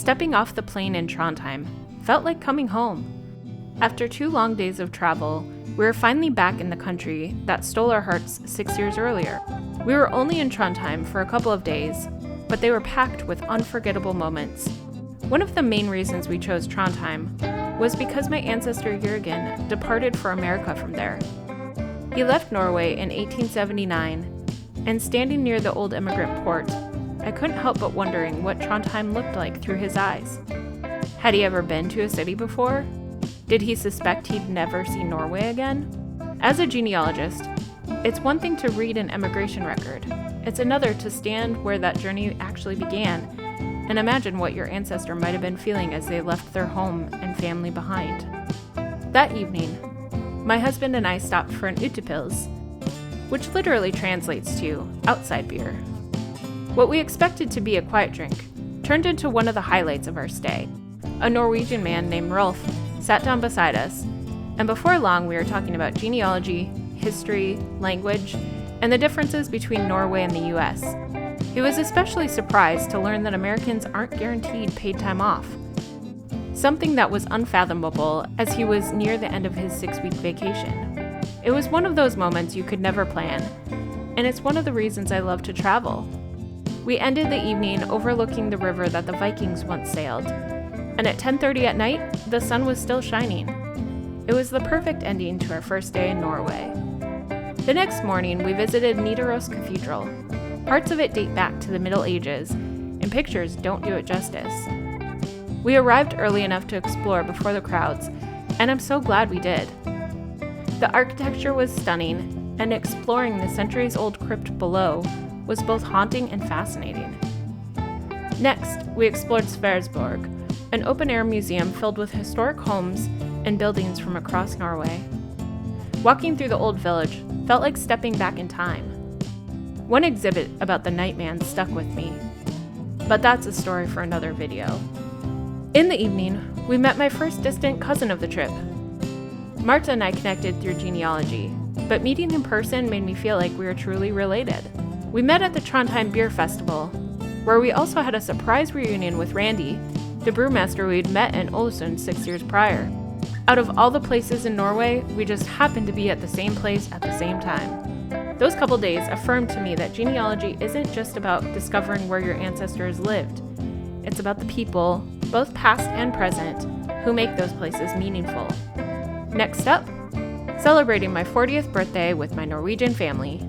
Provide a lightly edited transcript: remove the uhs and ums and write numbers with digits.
Stepping off the plane in Trondheim felt like coming home. After 2 long days of travel, we were finally back in the country that stole our hearts 6 years earlier. We were only in Trondheim for a couple of days, but they were packed with unforgettable moments. One of the main reasons we chose Trondheim was because my ancestor Jørgen departed for America from there. He left Norway in 1879, and standing near the old emigrant port, I couldn't help but wondering what Trondheim looked like through his eyes. Had he ever been to a city before? Did he suspect he'd never see Norway again? As a genealogist, it's one thing to read an emigration record. It's another to stand where that journey actually began and imagine what your ancestor might have been feeling as they left their home and family behind. That evening, my husband and I stopped for an utepils, which literally translates to outside beer. What we expected to be a quiet drink turned into one of the highlights of our stay. A Norwegian man named Rolf sat down beside us, and before long we were talking about genealogy, history, language, and the differences between Norway and the US. He was especially surprised to learn that Americans aren't guaranteed paid time off, something that was unfathomable as he was near the end of his 6-week vacation. It was one of those moments you could never plan, and it's one of the reasons I love to travel. We ended the evening overlooking the river that the Vikings once sailed, and at 10:30 at night, the sun was still shining. It was the perfect ending to our first day in Norway. The next morning, we visited Nidaros Cathedral. Parts of it date back to the Middle Ages, and pictures don't do it justice. We arrived early enough to explore before the crowds, and I'm so glad we did. The architecture was stunning, and exploring the centuries-old crypt below was both haunting and fascinating. Next, we explored Sverresborg, an open-air museum filled with historic homes and buildings from across Norway. Walking through the old village felt like stepping back in time. One exhibit about the Nightman stuck with me, but that's a story for another video. In the evening, we met my first distant cousin of the trip. Marta and I connected through genealogy, but meeting in person made me feel like we were truly related. We met at the Trondheim Beer Festival, where we also had a surprise reunion with Randy, the brewmaster we'd met in Ålesund 6 years prior. Out of all the places in Norway, we just happened to be at the same place at the same time. Those couple days affirmed to me that genealogy isn't just about discovering where your ancestors lived. It's about the people, both past and present, who make those places meaningful. Next up, celebrating my 40th birthday with my Norwegian family.